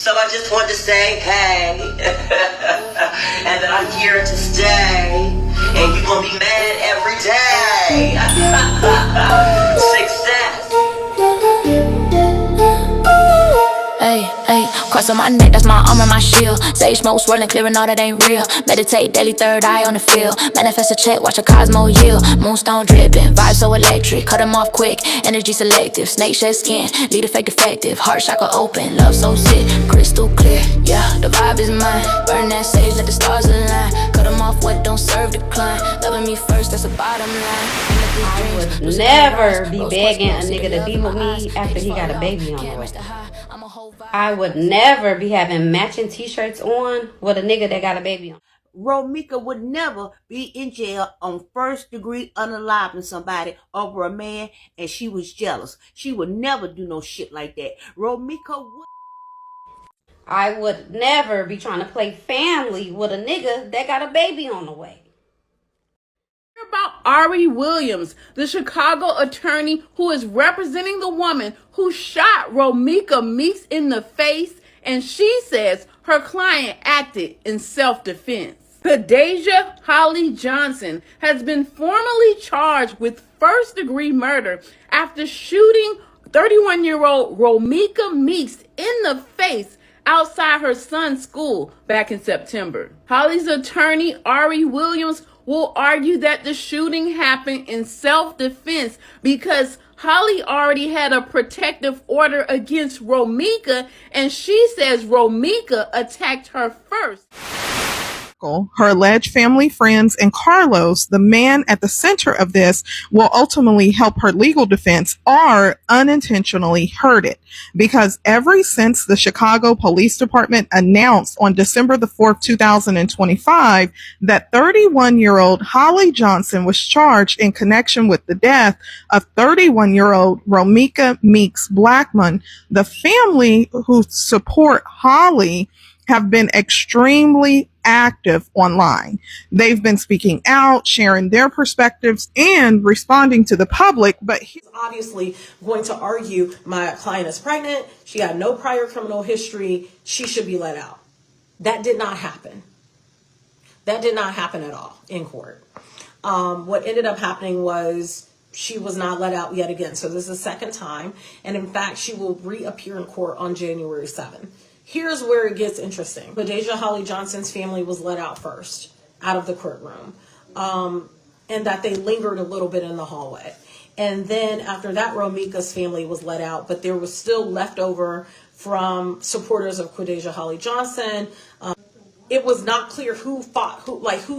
So I just wanted to say, hey, and that I'm here to stay, and you're gonna be mad every day. Success. Hey, hey, cross on my neck, that's my armor, my shield. Sage smoke swirling, clearing all that ain't real. Meditate daily, third eye on the field. Manifest a check, watch a cosmo yield. Moonstone dripping, vibe so electric. Cut them off quick, energy selective. Snake shed skin, lead effect effective. Heart chakra open, love so sick, crystal clear. Yeah, the vibe is mine. Burn that sage, let the stars align. Cut them off what don't serve decline. Loving me first, that's the bottom line. I would never be begging a nigga to be with me after he got a baby on the way. I would never be having matching t-shirts on with a nigga that got a baby on. Romeca would never be in jail on first-degree unaliving somebody over a man and she was jealous. She would never do no shit like that. Romeca would. I would never be trying to play family with a nigga that got a baby on the way. About Ari Williams, the Chicago attorney who is representing the woman who shot Romeca Meeks in the face, and she says her client acted in self-defense. Courthouse Holly Johnson has been formally charged with first-degree murder after shooting 31-year-old Romeca Meeks in the face outside her son's school back in September. Holly's attorney, Ari Williams, will argue that the shooting happened in self-defense because Holly already had a protective order against Romeca, and she says Romeca attacked her first. Her alleged family, friends, and Carlos, the man at the center of this, will ultimately help her legal defense or unintentionally hurt it. Because ever since the Chicago Police Department announced on December the 4th, 2025, that 31-year-old Holly Johnson was charged in connection with the death of 31-year-old Romeca Meeks Blackman, the family who support Holly have been extremely active online. They've been speaking out, sharing their perspectives, and responding to the public. But he's obviously going to argue, my client is pregnant, she had no prior criminal history, she should be let out. That did not happen. That did not happen at all in court. What ended up happening was she was not let out yet again. So this is the second time. And in fact, she will reappear in court on January 7th. Here's where it gets interesting. Courthouse Holly Johnson's family was let out first, out of the courtroom, and that they lingered a little bit in the hallway. And then after that, Romeca's family was let out, but there was still leftover from supporters of Courthouse Holly Johnson. It was not clear who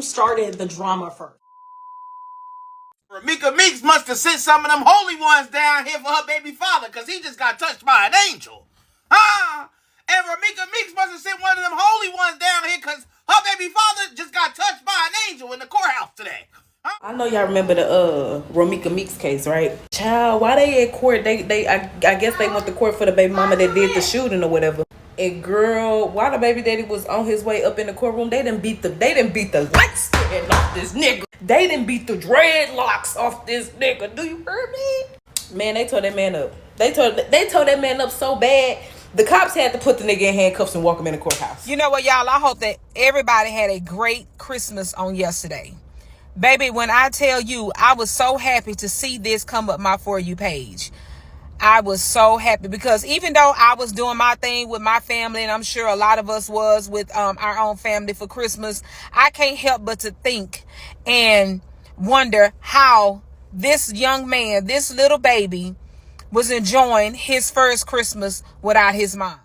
started the drama first. Romeca Meeks must have sent some of them holy ones down here for her baby father, because he just got touched by an angel. Huh? And Romeca Meeks must have sent one of them holy ones down here because her baby father just got touched by an angel in the courthouse today. Huh? I know y'all remember the Romeca Meeks case, right? Child, why they at court? I guess they went to court for the baby mama that did the shooting or whatever. And girl, while the baby daddy was on his way up in the courtroom, they didn't beat the light skin off this nigga. They didn't beat the dreadlocks off this nigga. Do you hear me? Man, they tore that man up. They tore that man up so bad. The cops had to put the nigga in handcuffs and walk him in the courthouse. You know what, y'all? I hope that everybody had a great Christmas on yesterday. Baby, when I tell you, I was so happy to see this come up my For You page. I was so happy because even though I was doing my thing with my family, and I'm sure a lot of us was with our own family for Christmas, I can't help but to think and wonder how this young man, this little baby, was enjoying his first Christmas without his mom.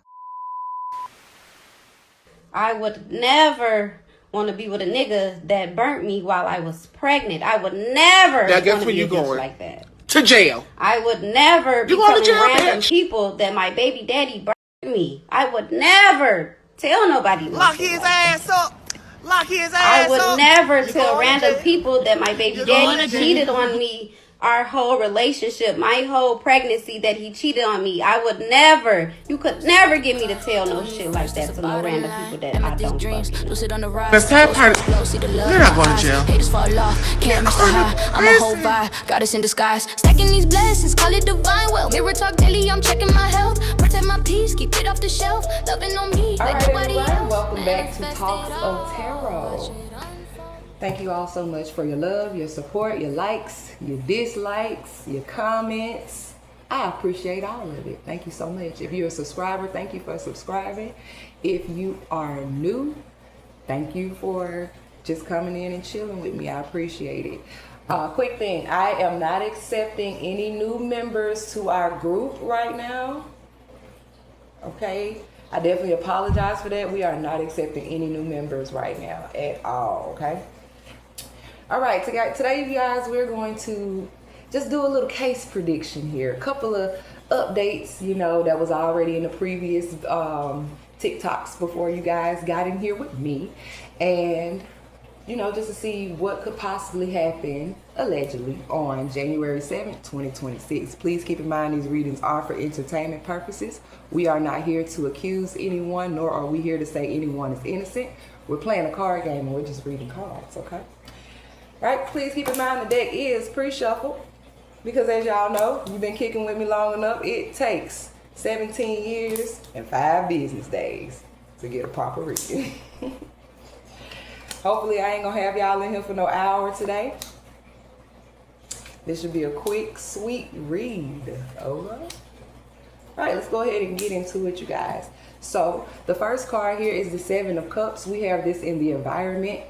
I would never want to be with a nigga that burnt me while I was pregnant. I would never want to be a bitch like that. To jail. I would never be telling random people that my baby daddy burnt me. I would never tell nobody. Lock his ass up. Lock his ass up. I would never tell random people that my baby daddy cheated on me our whole relationship, my whole pregnancy, that he cheated on me. I would never, you could never get me to tell no shit like that to no random people that I don't fucking know. The sad part, you're not going to jail. Can't match the high. I'm a whole vibe, goddess in disguise. Stacking these blessings, call it divine. Well, mirror talk daily, I'm checking my health. Protect my peace, keep it off the shelf. Loving on me, like nobody else. Welcome back to Talks of Tarot. Thank you all so much for your love, your support, your likes, your dislikes, your comments. I appreciate all of it. Thank you so much. If you're a subscriber, thank you for subscribing. If you are new, thank you for just coming in and chilling with me. I appreciate it. Quick thing, I am not accepting any new members to our group right now. Okay? I definitely apologize for that. We are not accepting any new members right now at all, okay? All right, today, you guys, we're going to just do a little case prediction here. A couple of updates, you know, that was already in the previous TikToks before you guys got in here with me. And, you know, just to see what could possibly happen, allegedly, on January 7th, 2026. Please keep in mind these readings are for entertainment purposes. We are not here to accuse anyone, nor are we here to say anyone is innocent. We're playing a card game and we're just reading cards, okay? Right, please keep in mind the deck is pre-shuffled because, as y'all know, you've been kicking with me long enough. It takes 17 years and 5 business days to get a proper reading. Hopefully I ain't gonna have y'all in here for no hour today. This should be a quick, sweet read. Over. All right, let's go ahead and get into it, you guys. So the first card here is the 7 of Cups. We have this in the environment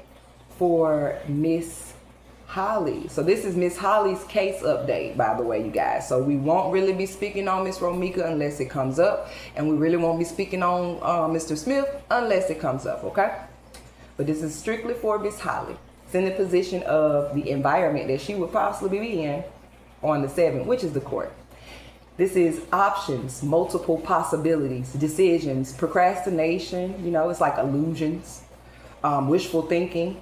for Miss Holly. So this is Miss Holly's case update, by the way, you guys. So we won't really be speaking on Miss Romeca unless it comes up, and we really won't be speaking on Mr. Smith unless it comes up, okay? But this is strictly for Miss Holly. It's in the position of the environment that she would possibly be in on the 7th, which is the court. This is options, multiple possibilities, decisions, procrastination, you know, it's like illusions, wishful thinking.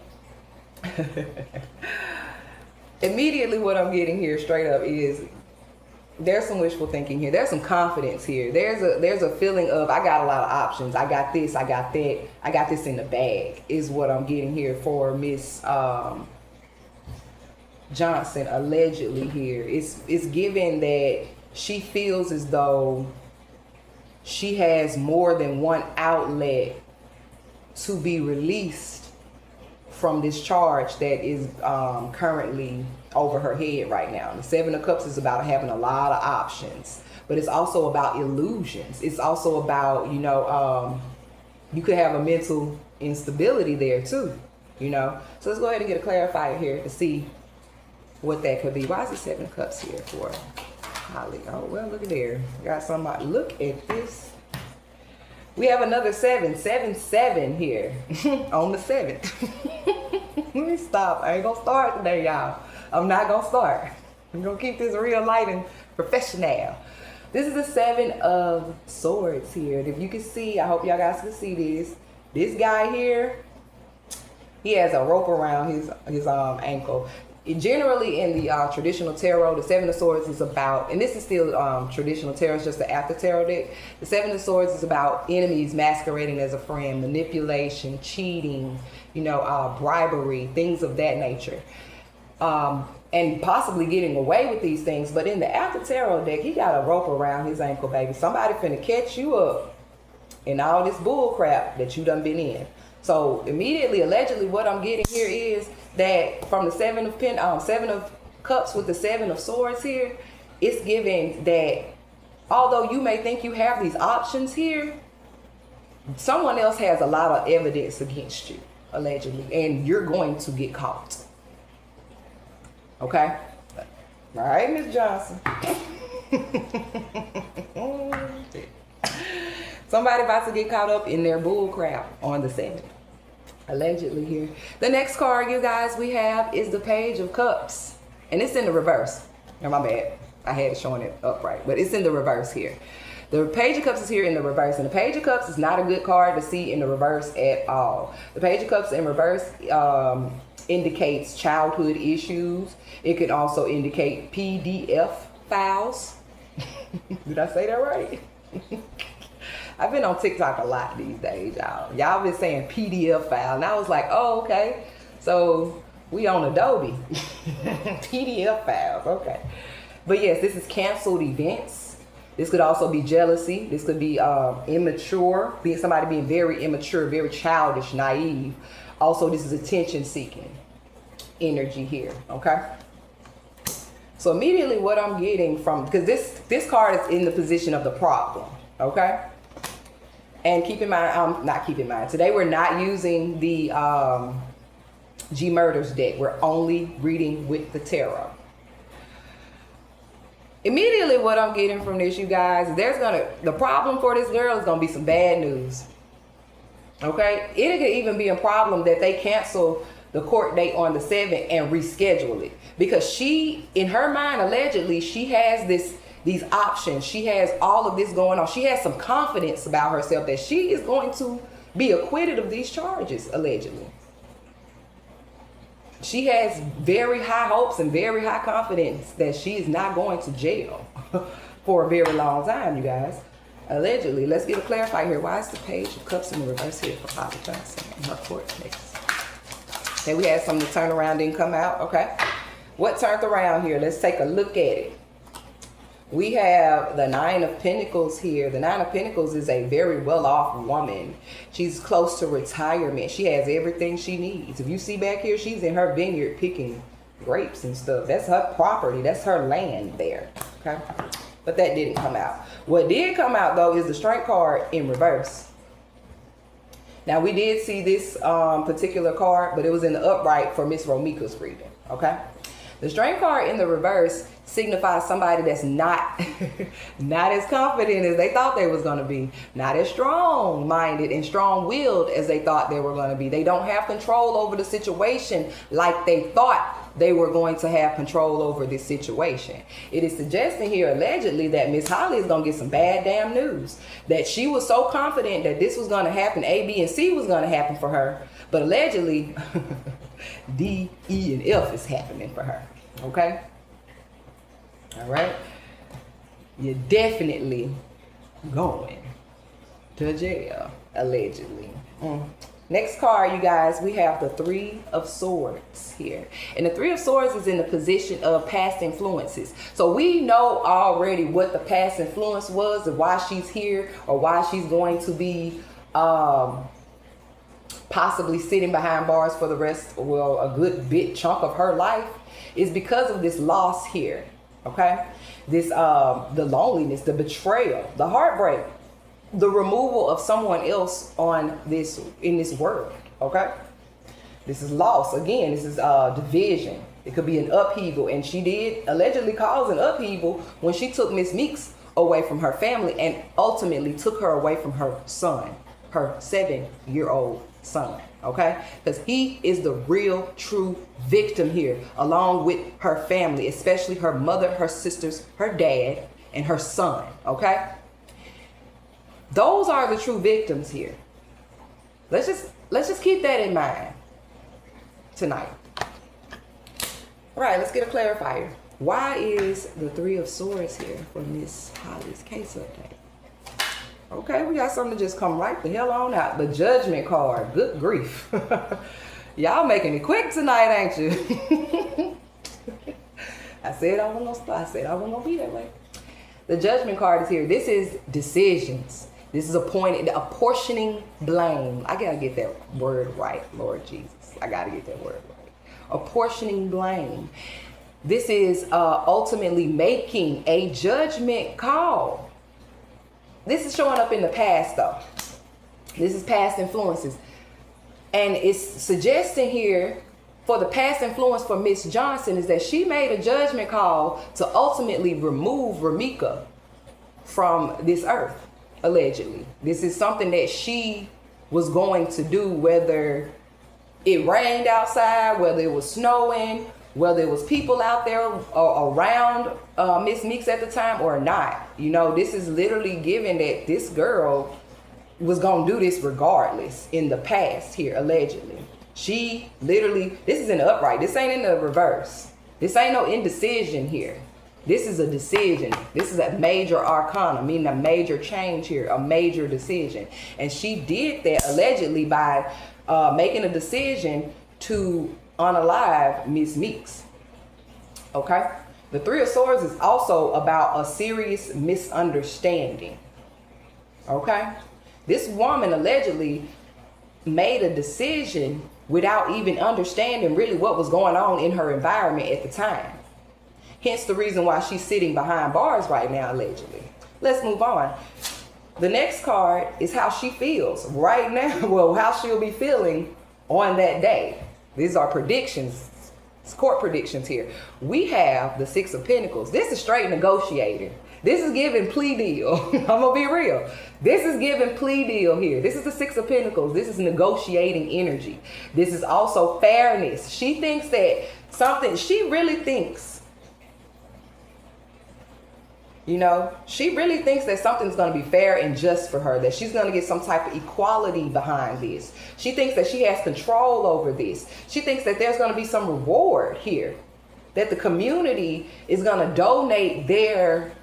Immediately what I'm getting here straight up is there's some wishful thinking here. There's some confidence here. There's a feeling of I got a lot of options. I got this, I got that, I got this in the bag is what I'm getting here for Miss Johnson allegedly here. It's given that she feels as though she has more than one outlet to be released from this charge that is currently over her head right now. The 7 of Cups is about having a lot of options, but it's also about illusions. It's also about, you know, you could have a mental instability there too, you know. So let's go ahead and get a clarifier here to see what that could be. Why is the 7 of Cups here for Holly? Oh, well, look at there. Got somebody. Look at this. We have another 7 here on the 7th. Let me stop. I ain't gonna start today, y'all. I'm not gonna start. I'm gonna keep this real light and professional. This is the 7 of Swords here. And if you can see, I hope y'all guys can see this. This guy here, he has a rope around his ankle. Generally in the traditional tarot, the 7 of Swords is about, and this is still traditional tarot, it's just the after tarot deck. The 7 of Swords is about enemies masquerading as a friend, manipulation, cheating, you know, bribery, things of that nature. And possibly getting away with these things. But in the after tarot deck, he got a rope around his ankle, baby. Somebody finna catch you up in all this bull crap that you done been in. So immediately, allegedly, what I'm getting here is that from the 7 of Cups with the 7 of Swords here, it's given that although you may think you have these options here, someone else has a lot of evidence against you, allegedly, and you're going to get caught. Okay? All right, Miss Johnson. Somebody about to get caught up in their bull crap on the 7th. Allegedly here. The next card, you guys, we have is the Page of Cups. And it's in the reverse. Oh, my bad. I had it showing it upright. But it's in the reverse here. The Page of Cups is here in the reverse, and the Page of Cups is not a good card to see in the reverse at all. The Page of Cups in reverse indicates childhood issues. It could also indicate PDF files. Did I say that right? I've been on TikTok a lot these days, y'all. Y'all been saying PDF file, and I was like, oh, okay. So we on Adobe. PDF files, okay. But yes, this is canceled events. This could also be jealousy. This could be immature, somebody being very immature, very childish, naive. Also, this is attention-seeking energy here, okay? So immediately what I'm getting from, because this card is in the position of the problem, okay? And keep in mind, today we're not using the G Murders deck. We're only reading with the tarot. Immediately what I'm getting from this, you guys, the problem for this girl is gonna be some bad news. Okay? It could even be a problem that they cancel the court date on the 7th and reschedule it. Because she, in her mind, allegedly, she has these options. She has all of this going on. She has some confidence about herself that she is going to be acquitted of these charges, allegedly. She has very high hopes and very high confidence that she is not going to jail for a very long time, you guys. Allegedly. Let's get a clarifier here. Why is the Page of Cups in the reverse here for Papa Johnson in her court case? Okay, we had something to turn around, didn't come out. Okay. What turned around here? Let's take a look at it. We have the Nine of Pentacles here. The Nine of Pentacles is a very well-off woman. She's close to retirement. She has everything she needs. If you see back here, she's in her vineyard picking grapes and stuff. That's her property. That's her land there. Okay. But that didn't come out. What did come out, though, is the Strength card in reverse. Now, we did see this particular card, but it was in the upright for Miss Romeca's reading. Okay. The Strength card in the reverse signifies somebody that's not as confident as they thought they was going to be, not as strong-minded and strong-willed as they thought they were going to be. They don't have control over the situation like they thought they were going to have control over this situation. It is suggesting here, allegedly, that Miss Holly is going to get some bad damn news. That she was so confident that this was going to happen, A, B, and C was going to happen for her, but allegedly, D, E, and F is happening for her. Okay? All right? You're definitely going to jail, allegedly. Next card, you guys, we have the Three of Swords here. And the Three of Swords is in the position of past influences. So we know already what the past influence was and why she's here or why she's going to be possibly sitting behind bars for the rest, well, a good bit chunk of her life, is because of this loss here. Okay? This, the loneliness, the betrayal, the heartbreak, the removal of someone else in this world. Okay? This is loss. Again, this is division. It could be an upheaval. And she did allegedly cause an upheaval when she took Miss Meeks away from her family and ultimately took her away from her son, her 7-year-old son. Okay? Because he is the real, true victim here, along with her family, especially her mother, her sisters, her dad, and her son. Okay? Those are the true victims here. Let's just keep that in mind tonight. All right, let's get a clarifier. Why is the Three of Swords here for Miss Holly's case update? Okay, we got something to just come right the hell on out. The Judgment card. Good grief. Y'all making it quick tonight, ain't you? I said I wasn't gonna be that way. The Judgment card is here. This is decisions. This is apportioning blame. I gotta get that word right, Lord Jesus. I gotta get that word right. Apportioning blame. This is ultimately making a judgment call. This is showing up in the past, though. This is past influences. And it's suggesting here for the past influence for Miss Johnson is that she made a judgment call to ultimately remove Romeca from this earth, allegedly. This is something that she was going to do, whether it rained outside, whether it was snowing, whether it was people out there around Miss Meeks at the time or not. You know, this is literally given that this girl was gonna do this regardless in the past here, allegedly. She literally, this is in the upright, this ain't in the reverse. This ain't no indecision here. This is a decision. This is a major arcana, meaning a major change here, a major decision. And she did that allegedly by making a decision to unalive Miss Meeks. Okay? The Three of Swords is also about a serious misunderstanding. Okay? This woman allegedly made a decision without even understanding really what was going on in her environment at the time. Hence the reason why she's sitting behind bars right now, allegedly. Let's move on. The next card is how she feels right now. Well, how she'll be feeling on that day. These are predictions. It's court predictions here. We have the Six of Pentacles. This is straight negotiating. This is giving plea deal. I'm gonna be real. This is giving plea deal here. This is the Six of Pentacles. This is negotiating energy. This is also fairness. She thinks that something, she really thinks, you know, she really thinks that something's going to be fair and just for her, that she's going to get some type of equality behind this. She thinks that she has control over this. She thinks that there's going to be some reward here, that the community is going to donate their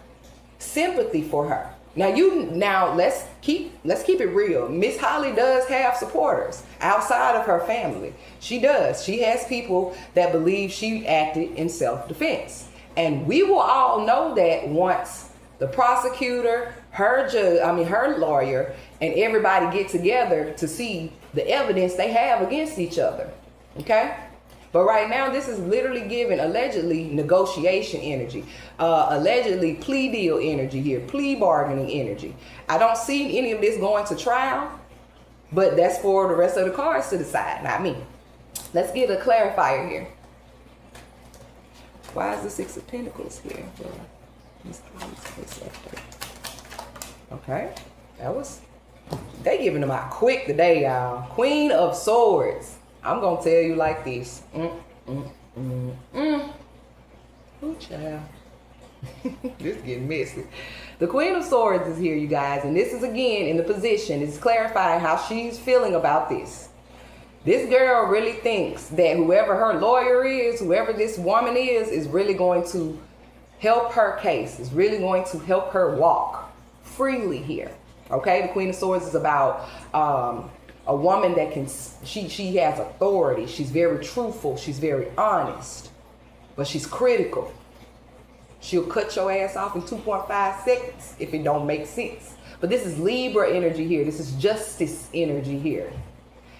sympathy for her. Now let's keep it real. Miss Holly does have supporters outside of her family. She does. She has people that believe she acted in self-defense. And we will all know that once the prosecutor, her judge, her lawyer, and everybody get together to see the evidence they have against each other. Okay? But right now, this is literally giving allegedly negotiation energy, allegedly plea deal energy here, plea bargaining energy. I don't see any of this going to trial, but that's for the rest of the cards to decide, not me. Let's get a clarifier here. Why is the Six of Pentacles here? Okay, they giving them out quick today, y'all. Queen of Swords. I'm gonna tell you like this. Ooh, child. This is getting messy. The Queen of Swords is here, you guys, and this is again in the position. It's clarifying how she's feeling about this. This girl really thinks that whoever her lawyer is, whoever this woman is really going to help her case, is really going to help her walk freely here. Okay, the Queen of Swords is about a woman that can, she has authority. She's very truthful. She's very honest, but she's critical. She'll cut your ass off in 2.5 seconds if it don't make sense. But this is Libra energy here. This is justice energy here.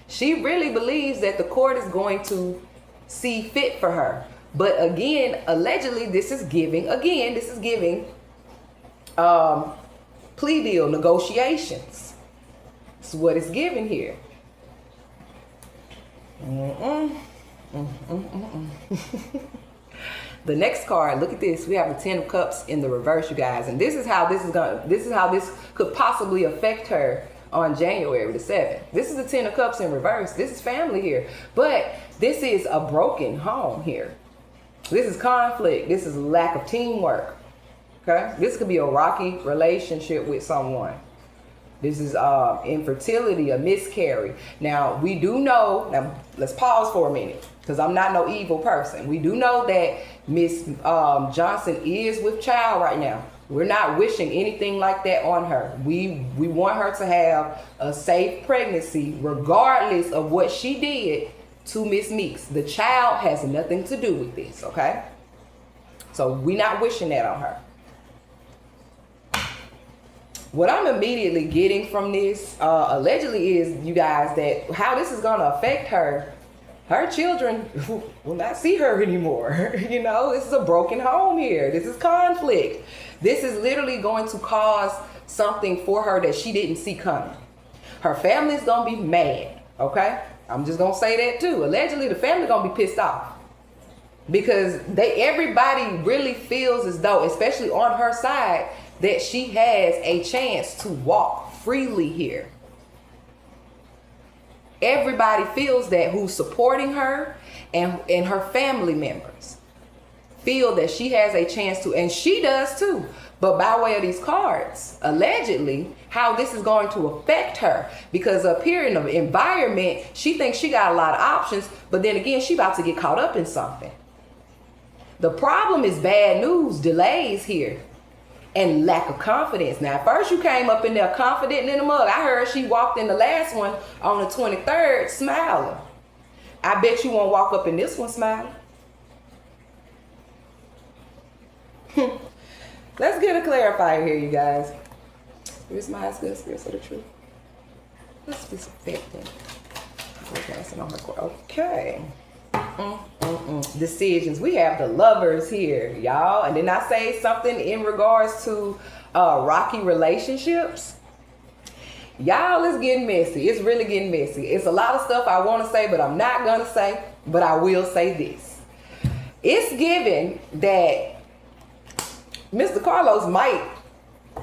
She really believes that the court is going to see fit for her. But again, allegedly, this is giving plea deal negotiations. That's what it's giving here. The next card, look at this. We have the Ten of Cups in the reverse, you guys. And this is how this could possibly affect her on January the 7th. This is the Ten of Cups in reverse. This is family here. But this is a broken home here. This is conflict. This is lack of teamwork. Okay? This could be a rocky relationship with someone. This is infertility, a miscarry. Now, we do know, now let's pause for a minute, because I'm not no evil person. We do know that Miss Johnson is with child right now. We're not wishing anything like that on her. We want her to have a safe pregnancy regardless of what she did to Miss Meeks. The child has nothing to do with this, okay? So we're not wishing that on her. What I'm immediately getting from this, allegedly, is, you guys, that how this is going to affect her. Her children will not see her anymore. You know, this is a broken home here. This is conflict. This is literally going to cause something for her that she didn't see coming. Her family's going to be mad, okay? I'm just going to say that too. Allegedly, the family going to be pissed off. Because everybody really feels as though, especially on her side, that she has a chance to walk freely here. everybody feels that who's supporting her and her family members feel that she has a chance to, and she does too. But by way of these cards, allegedly, how this is going to affect her. Because up here in the environment, she thinks she got a lot of options, but then again, she about to get caught up in something. The problem is bad news, delays here, and lack of confidence. Now, at first you came up in there confident in the mug. I heard she walked in the last one on the 23rd smiling. I bet you won't walk up in this one smiling. Let's get a clarifier here, you guys. Here's my high school spirits of the truth. Let's disinfectant. Okay. Decisions. We have the lovers here, y'all. And then I say something in regards to rocky relationships. Y'all, it's getting messy. It's really getting messy. It's a lot of stuff I want to say, but I'm not going to say. But I will say this. It's given that Mr. Carlos might.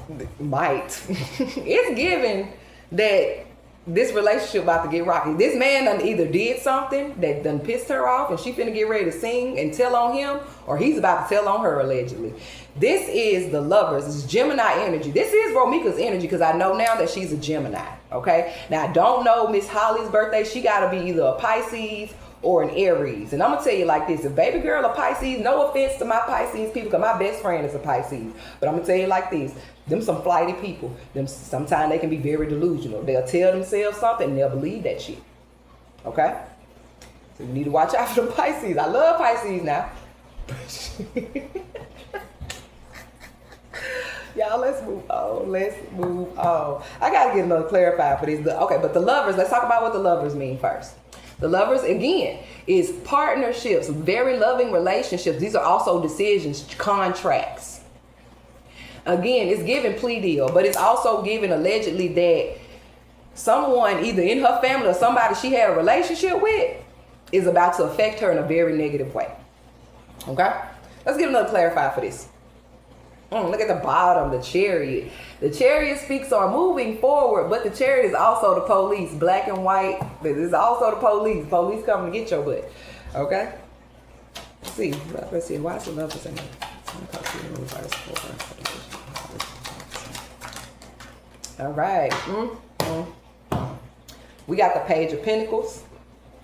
It's given that this relationship about to get rocky. This man done either did something that done pissed her off and she finna get ready to sing and tell on him, or he's about to tell on her allegedly. This is the lovers. It's Gemini energy. This is Romeca's energy because I know now that she's a Gemini. Okay. Now I don't know Miss Holly's birthday. She gotta be either a Pisces or an Aries. And I'm gonna tell you like this, if baby girl a Pisces, no offense to my Pisces people, because my best friend is a Pisces, but I'm gonna tell you like this, them some flighty people. Them sometimes they can be very delusional. They'll tell themselves something and they'll believe that shit. Okay? So you need to watch out for the Pisces. I love Pisces now. Y'all, let's move on. I gotta get another clarifier for this. Okay, but the lovers, let's talk about what the lovers mean first. The lovers, again, is partnerships, very loving relationships. These are also decisions, contracts. Again, it's giving plea deal, but it's also giving allegedly that someone either in her family or somebody she had a relationship with is about to affect her in a very negative way. Okay? Let's get another clarifier for this. Look at the bottom, the Chariot. The Chariot speaks on moving forward, but the Chariot is also the police, black and white. This is also the police. Police coming to get your butt. Okay? Let's see. Why is the love in there? All right. We got the Page of Pentacles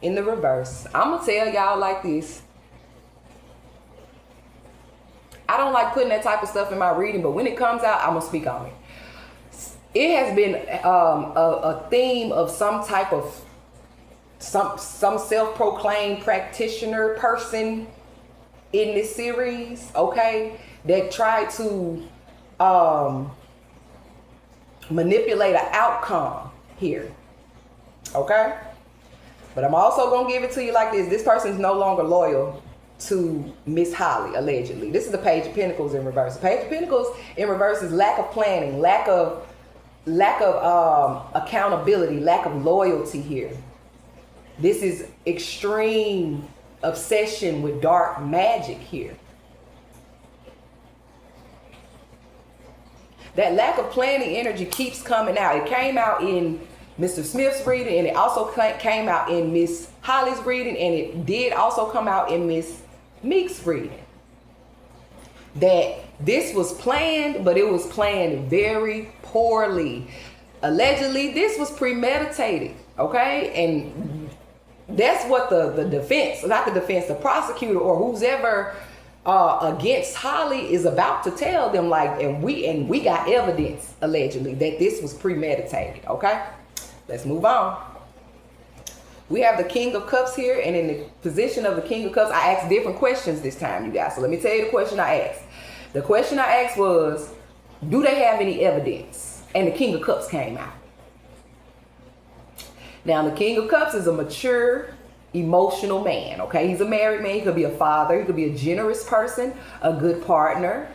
in the reverse. I'm going to tell y'all like this. I don't like putting that type of stuff in my reading, but when it comes out, I'm going to speak on it. It has been a theme of some type of some self-proclaimed practitioner person in this series, okay, that tried to manipulate an outcome here, okay? But I'm also going to give it to you like this. This person's no longer loyal to Miss Holly, allegedly. This is the Page of Pentacles in reverse. The Page of Pentacles in reverse is lack of planning, lack of accountability, lack of loyalty here. This is extreme obsession with dark magic here. That lack of planning energy keeps coming out. It came out in Mr. Smith's reading, and it also came out in Miss Holly's reading, and it did also come out in Miss Meeks' reading. That this was planned, but it was planned very poorly. Allegedly, this was premeditated, okay? And that's what the defense, not the defense, the prosecutor or who's ever against Holly is about to tell them, like, and we got evidence, allegedly, that this was premeditated, okay? Let's move on. We have the King of Cups here, and in the position of the King of Cups, I asked different questions this time, you guys. So let me tell you the question I asked. The question I asked was, do they have any evidence? And the King of Cups came out. Now, the King of Cups is a mature, emotional man, okay? He's a married man. He could be a father. He could be a generous person, a good partner.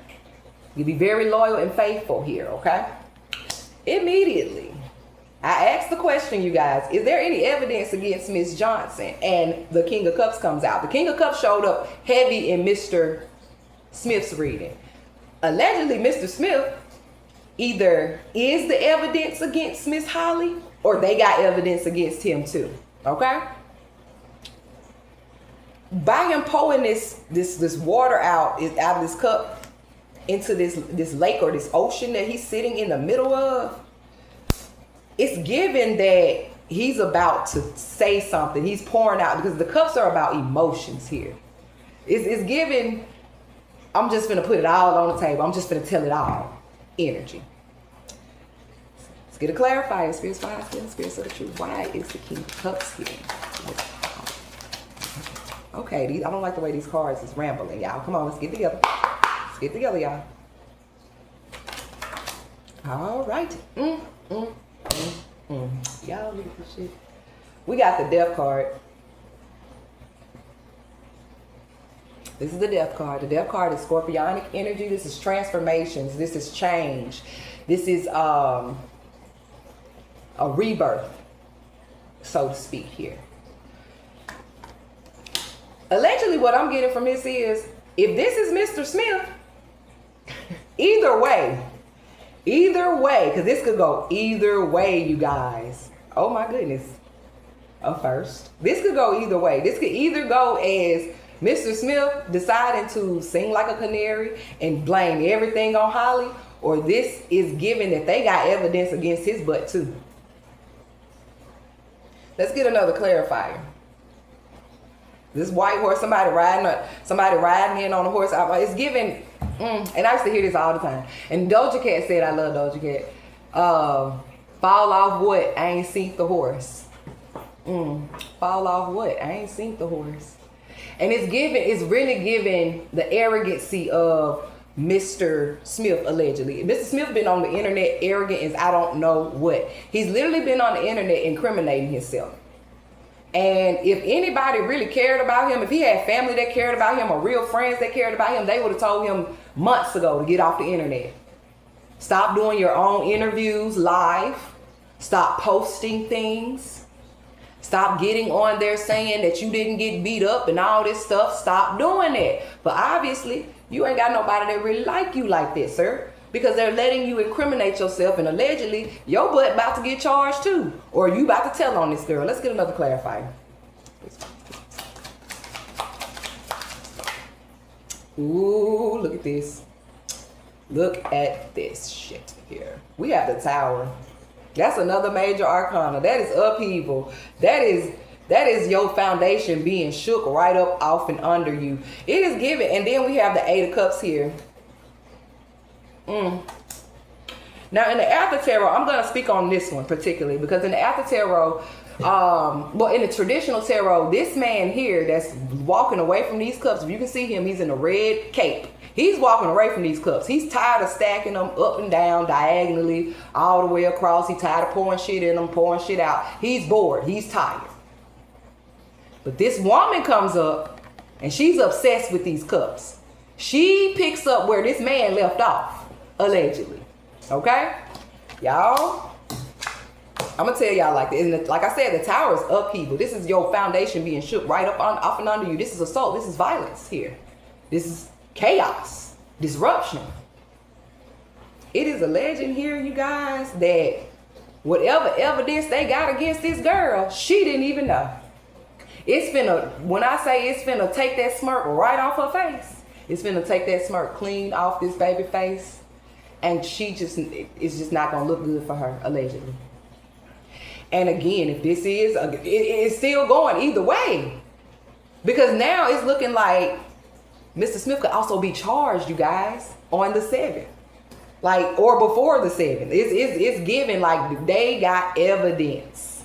He'll be very loyal and faithful here, okay? Immediately, I asked the question, you guys, is there any evidence against Miss Johnson? And the King of Cups comes out. The King of Cups showed up heavy in Mr. Smith's reading. Allegedly, Mr. Smith either is the evidence against Miss Holly or they got evidence against him too. Okay? By him pouring this water out of this cup into this lake or this ocean that he's sitting in the middle of, it's given that he's about to say something. He's pouring out, because the cups are about emotions here. It's given, I'm just gonna put it all on the table. I'm just gonna tell it all. Energy. Let's get a clarifier. Spirits, fire, spirits of the truth. Why is the King of Cups here? Okay, I don't like the way these cards is rambling, y'all. Come on, let's get together. Let's get together, y'all. All right. Y'all look at this shit. We got the Death card. This is the Death card. The Death card is scorpionic energy. This is transformations. This is change. This is a rebirth, so to speak here. Allegedly, what I'm getting from this is, if this is Mr. Smith, either way, because this could go either way, you guys. Oh my goodness. First, this could go either way. This could either go as Mr. Smith deciding to sing like a canary and blame everything on Holly, or this is given that they got evidence against his butt too. Let's get another clarifier. This white horse, somebody riding in on a horse. It's given, and I used to hear this all the time. And Doja Cat said, I love Doja Cat. Fall off what? I ain't seen the horse. Fall off what? I ain't seen the horse. And it's really giving the arrogancy of Mr. Smith, allegedly. Mr. Smith been on the internet arrogant as I don't know what. He's literally been on the internet incriminating himself. And if anybody really cared about him, if he had family that cared about him or real friends that cared about him, they would have told him months ago to get off the internet. Stop doing your own interviews live. Stop posting things. Stop getting on there saying that you didn't get beat up and all this stuff. Stop doing that. But obviously, you ain't got nobody that really like you like this, sir. Because they're letting you incriminate yourself, and allegedly your butt about to get charged too, or you about to tell on this girl. Let's get another clarifier. Ooh, look at this. Look at this shit here. We have the Tower. That's another major arcana. That is upheaval. That is your foundation being shook right up off and under you. It is given, and then we have the Eight of Cups here. Now in the After Tarot, I'm going to speak on this one particularly, because in the After Tarot, in the traditional tarot, this man here that's walking away from these cups, if you can see him, he's in a red cape. He's walking away from these cups. He's tired of stacking them up and down diagonally all the way across. He's tired of pouring shit in them, pouring shit out. He's bored. He's tired. But this woman comes up and she's obsessed with these cups. She picks up where this man left off. Allegedly. Okay? Y'all, I'm gonna tell y'all like this. And like I said, the Tower is upheaval. This is your foundation being shook right up off and under you. This is assault. This is violence here. This is chaos. Disruption. It is alleged here, you guys, that whatever evidence they got against this girl, she didn't even know. It's finna, when I say it's finna take that smirk right off her face, it's finna take that smirk clean off this baby face. And it's just not going to look good for her, allegedly. And again, if this is, it's still going either way. Because now it's looking like Mr. Smith could also be charged, you guys, on the 7th. Like, or before the 7th. It's given like they got evidence.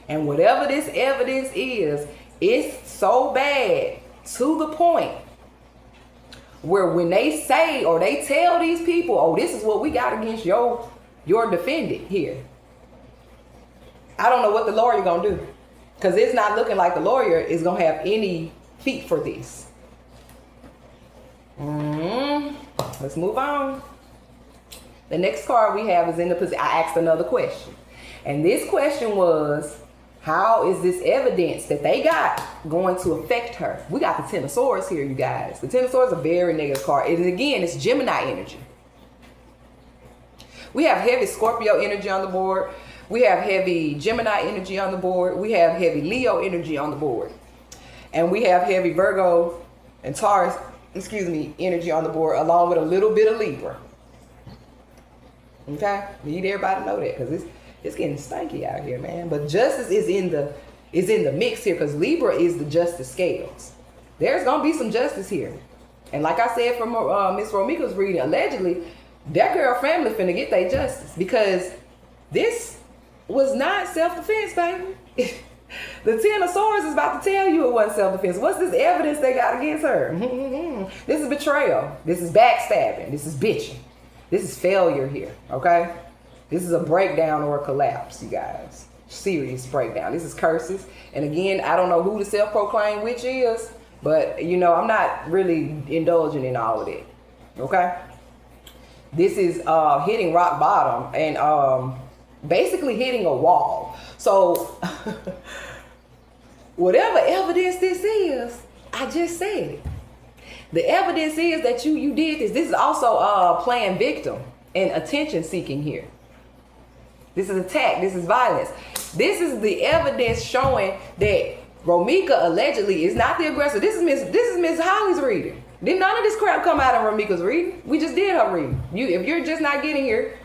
And whatever this evidence is, it's so bad to the point where when they say or they tell these people, oh, this is what we got against your defendant here, I don't know what the lawyer gonna do, because it's not looking like the lawyer is gonna have any feet for this. Let's move on. The next card we have is in the position. I asked another question, and this question was, how is this evidence that they got going to affect her? We got the Ten of Swords here, you guys. The Ten of Swords is a very negative card. And again, it's Gemini energy. We have heavy Scorpio energy on the board. We have heavy Gemini energy on the board. We have heavy Leo energy on the board. And we have heavy Virgo and Taurus, energy on the board, along with a little bit of Libra. Okay? Need everybody to know that, because it's getting stanky out here, man. But justice is in the mix here, because Libra is the justice scales. There's gonna be some justice here. And like I said from Miss Romeca's reading, allegedly, that girl family finna get their justice, because this was not self-defense, baby. The Ten of Swords is about to tell you it wasn't self-defense. What's this evidence they got against her? This is betrayal. This is backstabbing. This is bitching. This is failure here, okay? This is a breakdown or a collapse, you guys. Serious breakdown. This is curses. And again, I don't know who the self-proclaimed witch is, but, you know, I'm not really indulging in all of that, okay? This is hitting rock bottom and basically hitting a wall. So, whatever evidence this is, I just said it. The evidence is that you did this. This is also playing victim and attention seeking here. This is attack. This is violence. This is the evidence showing that Romeca allegedly is not the aggressor. This is Miss Holly's reading. Did none of this crap come out of Romeca's reading? We just did her reading. If you're just not getting here,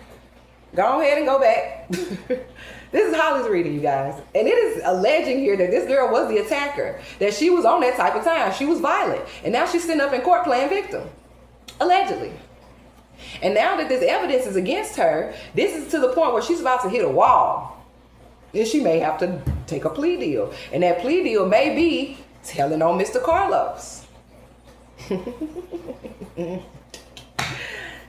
go ahead and go back. This is Holly's reading, you guys. And it is alleging here that this girl was the attacker, that she was on that type of time. She was violent. And now she's sitting up in court playing victim. Allegedly. And now that this evidence is against her, this is to the point where she's about to hit a wall. And she may have to take a plea deal. And that plea deal may be telling on Mr. Carlos.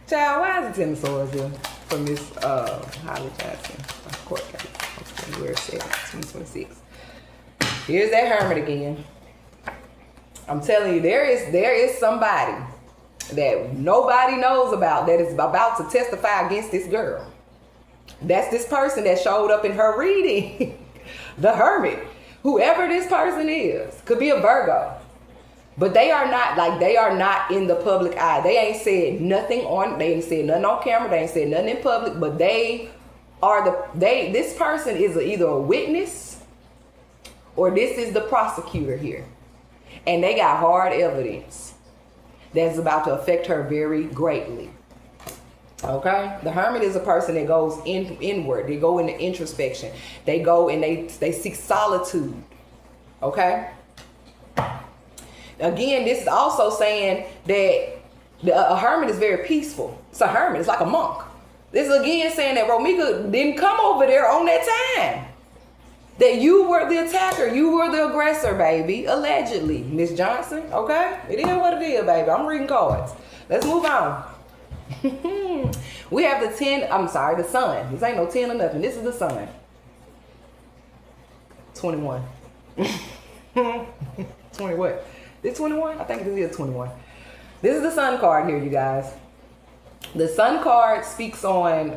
Child, why is the Ten of Swords here for Miss Holly Johnson? Court case, January 7th, 2026. Here's that hermit again. I'm telling you, there is somebody that nobody knows about that is about to testify against this girl. That's this person that showed up in her reading. The hermit. Whoever this person is. Could be a Virgo. But they are not in the public eye. They ain't said nothing on camera. They ain't said nothing in public, but this person is either a witness or this is the prosecutor here. And they got hard evidence that's about to affect her very greatly. Okay? The hermit is a person that goes inward. They go into introspection. They go and they seek solitude. Okay? Again, this is also saying that a hermit is very peaceful. It's a hermit. It's like a monk. This is again saying that Romeca didn't come over there on that time. That you were the attacker. You were the aggressor, baby. Allegedly. Miss Johnson. Okay? It is what it is, baby. I'm reading cards. Let's move on. We have the sun. This ain't no 10 or nothing. This is the sun. 21. 20 what? This 21? I think this is 21. This is the sun card here, you guys. The sun card speaks on,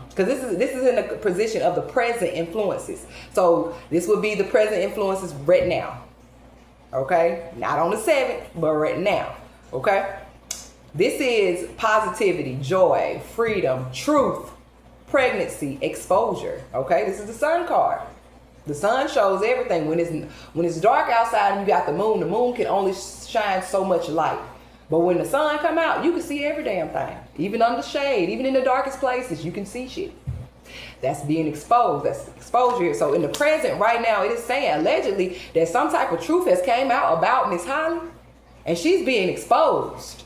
because this is in the position of the present influences. So this would be the present influences right now. Okay? Not on the 7th, but right now. Okay? This is positivity, joy, freedom, truth, pregnancy, exposure. Okay? This is the sun card. The sun shows everything. When it's dark outside and you got the moon can only shine so much light. But when the sun come out, you can see every damn thing. Even under shade, even in the darkest places, you can see shit. That's being exposed. That's exposure here. So in the present right now, it is saying allegedly that some type of truth has came out about Miss Holly and she's being exposed.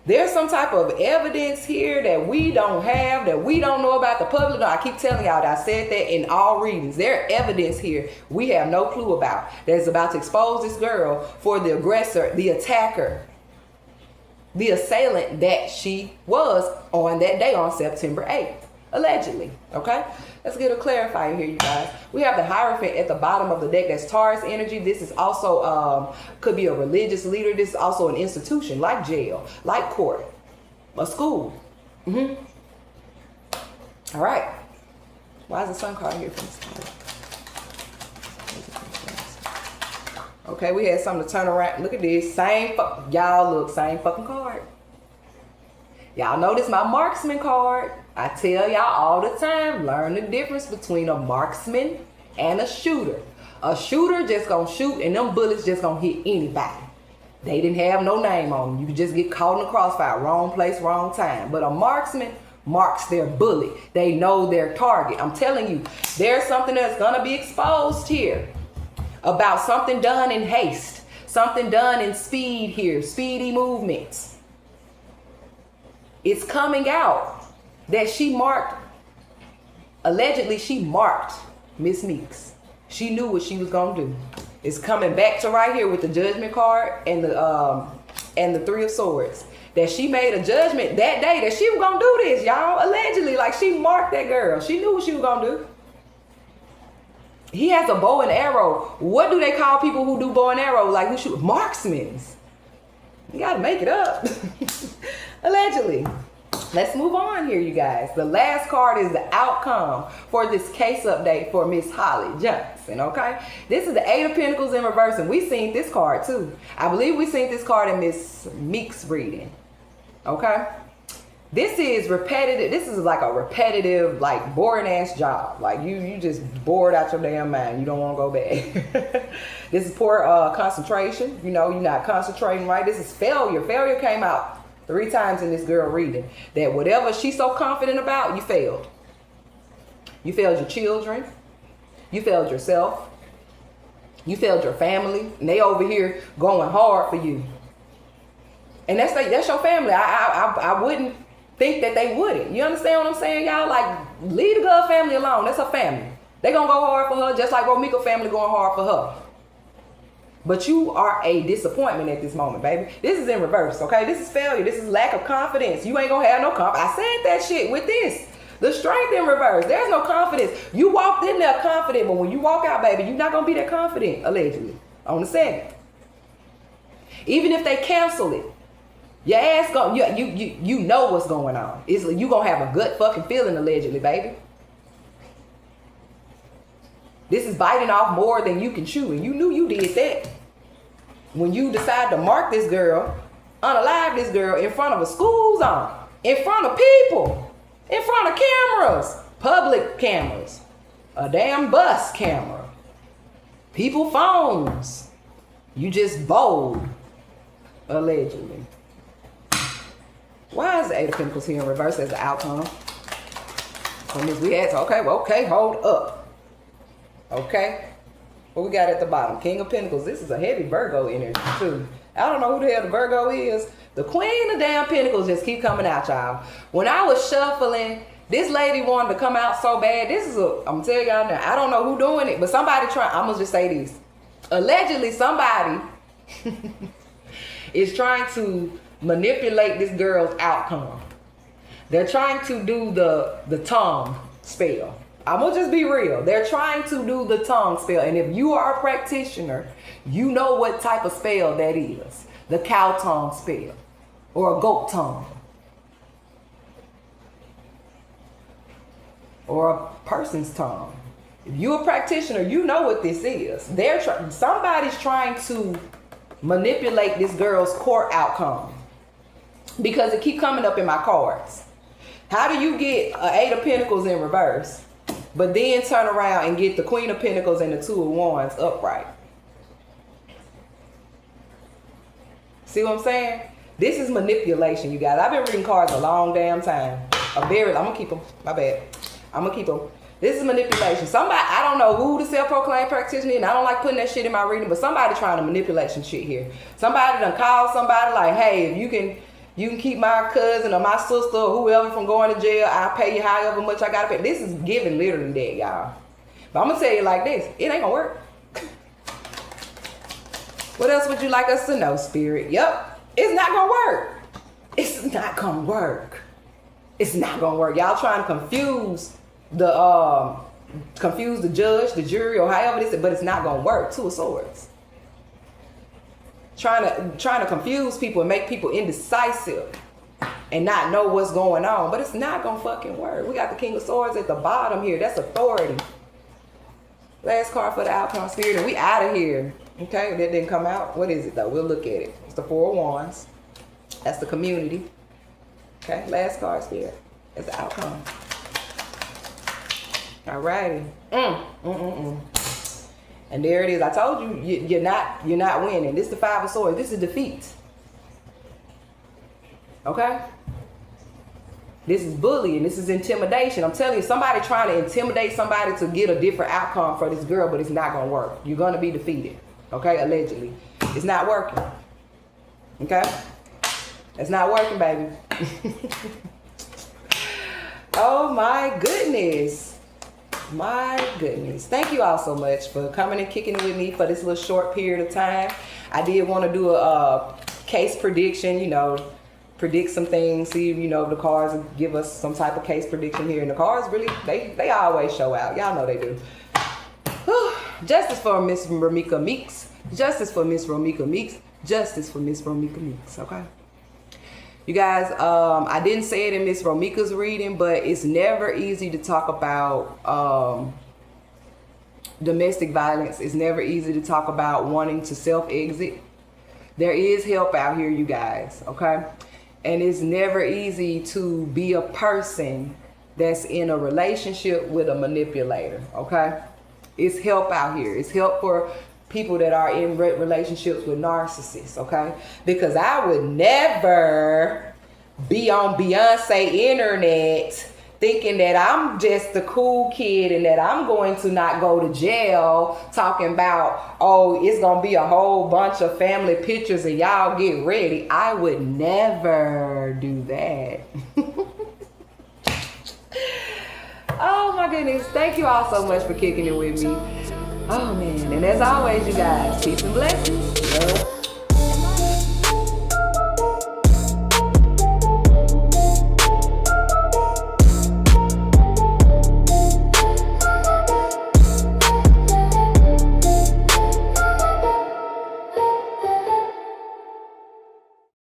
There's some type of evidence here that we don't have, that we don't know about. The public. No, I keep telling y'all that I said that in all readings. There evidence here we have no clue about that is about to expose this girl for the aggressor, the attacker, the assailant that she was on that day on September 8th. Allegedly. Okay? Let's get a clarifier here, you guys. We have the Hierophant at the bottom of the deck. That's Taurus energy. This is also, could be a religious leader. This is also an institution like jail, like court, a school. All right. Why is the sun card here for this card? Okay, we had something to turn around. Look at this. Y'all look, same fucking card. Y'all notice my marksman card. I tell y'all all the time, learn the difference between a marksman and a shooter. A shooter just gonna shoot and them bullets just gonna hit anybody. They didn't have no name on them. You could just get caught in the crossfire. Wrong place, wrong time. But a marksman marks their bullet. They know their target. I'm telling you, there's something that's gonna be exposed here about something done in haste. Something done in speed here. Speedy movements. It's coming out that she marked, allegedly she marked Miss Meeks. She knew what she was gonna do. It's coming back to right here with the judgment card and the Three of Swords. That she made a judgment that day that she was gonna do this, y'all. Allegedly, like she marked that girl. She knew what she was gonna do. He has a bow and arrow. What do they call people who do bow and arrow? Like who shoot? Marksmen. You gotta make it up. Allegedly. Let's move on here, you guys. The last card is the outcome for this case update for Miss Holly Johnson, okay? This is the Eight of Pentacles in reverse, and we seen this card too. I believe we seen this card in Miss Meeks' reading, okay? This is repetitive. This is like a repetitive, like boring ass job. Like you just bored out your damn mind. You don't want to go back. This is poor concentration. You know, you're not concentrating right. This is failure. Failure came out 3 times in this girl reading. That whatever she's so confident about, you failed. You failed your children. You failed yourself. You failed your family. And they over here going hard for you. And that's your family. I wouldn't think that they wouldn't. You understand what I'm saying, y'all? Like, leave the girl family alone. That's her family. They gonna go hard for her just like Romeca family going hard for her. But you are a disappointment at this moment, baby. This is in reverse, okay? This is failure. This is lack of confidence. You ain't gonna have no confidence. I said that shit with this. The strength in reverse. There's no confidence. You walked in there confident, but when you walk out, baby, you're not gonna be that confident, allegedly, on the second. Even if they cancel it, your ass you know what's going on. You gonna have a gut fucking feeling, allegedly, baby. This is biting off more than you can chew, and you knew you did that. When you decide to mark this girl, unalive this girl in front of a school zone, in front of people, in front of cameras, public cameras, a damn bus camera, people phones. You just bold, allegedly. Why is the Eight of Pentacles here in reverse as the outcome? Okay, hold up. Okay, what we got at the bottom? King of Pentacles. This is a heavy Virgo energy too. I don't know who the hell the Virgo is. The Queen of damn Pentacles just keep coming out, y'all. When I was shuffling, this lady wanted to come out so bad. I'm telling y'all now, I don't know who doing it, but somebody I'm gonna just say this. Allegedly, somebody is trying to manipulate this girl's outcome. They're trying to do the tongue spell. I'm gonna just be real. They're trying to do the tongue spell. And if you are a practitioner, you know what type of spell that is. The cow tongue spell or a goat tongue or a person's tongue. If you're a practitioner, you know what this is. Somebody's trying to manipulate this girl's court outcome because it keep coming up in my cards. How do you get an Eight of Pentacles in reverse, but then turn around and get the Queen of Pentacles and the Two of Wands upright? See what I'm saying? This is manipulation, you guys. I've been reading cards a long damn time. I'm gonna keep them. My bad. I'm gonna keep them. This is manipulation. Somebody, I don't know who the self-proclaimed practitioner is, and I don't like putting that shit in my reading, but somebody trying to manipulate some shit here. Somebody done called somebody like, hey, if you can keep my cousin or my sister or whoever from going to jail, I'll pay you however much I gotta pay. This is giving literally that, y'all. But I'm gonna tell you like this, it ain't gonna work. What else would you like us to know, Spirit? Yep, it's not gonna work. It's not gonna work. It's not gonna work. Y'all trying to confuse the judge, the jury, or however this is, but it's not gonna work. Two of Swords. Trying to confuse people and make people indecisive and not know what's going on, but it's not gonna fucking work. We got the King of Swords at the bottom here. That's authority. Last card for the outcome, Spirit, and we out of here. Okay, that didn't come out. What is it though? We'll look at it. It's the Four of Wands. That's the community. Okay, last card, Spirit. That's the outcome. Alrighty. And there it is. I told you, you're not winning. This is the Five of Swords. This is defeat. Okay? This is bullying. This is intimidation. I'm telling you, somebody trying to intimidate somebody to get a different outcome for this girl, but it's not going to work. You're going to be defeated. Okay? Allegedly. It's not working. Okay? It's not working, baby. Oh my goodness. My goodness. Thank you all so much for coming and kicking it with me for this little short period of time. I did want to do a case prediction, you know, predict some things, see, you know, the cards give us some type of case prediction here. And the cards really, they always show out. Y'all know they do. Whew. Justice for Miss Romeca Meeks. Justice for Miss Romeca Meeks. Justice for Miss Romeca Meeks. Okay. You guys, I didn't say it in Miss Romeca's reading, but it's never easy to talk about domestic violence. It's never easy to talk about wanting to self-exit. There is help out here, you guys, okay? And it's never easy to be a person that's in a relationship with a manipulator, okay? It's help out here. It's help for people that are in relationships with narcissists, okay? Because I would never be on Beyonce internet thinking that I'm just the cool kid and that I'm going to not go to jail talking about, oh, it's going to be a whole bunch of family pictures and y'all get ready. I would never do that. Oh my goodness. Thank you all so much for kicking it with me. Oh man, and as always, you guys, peace and blessings. Love.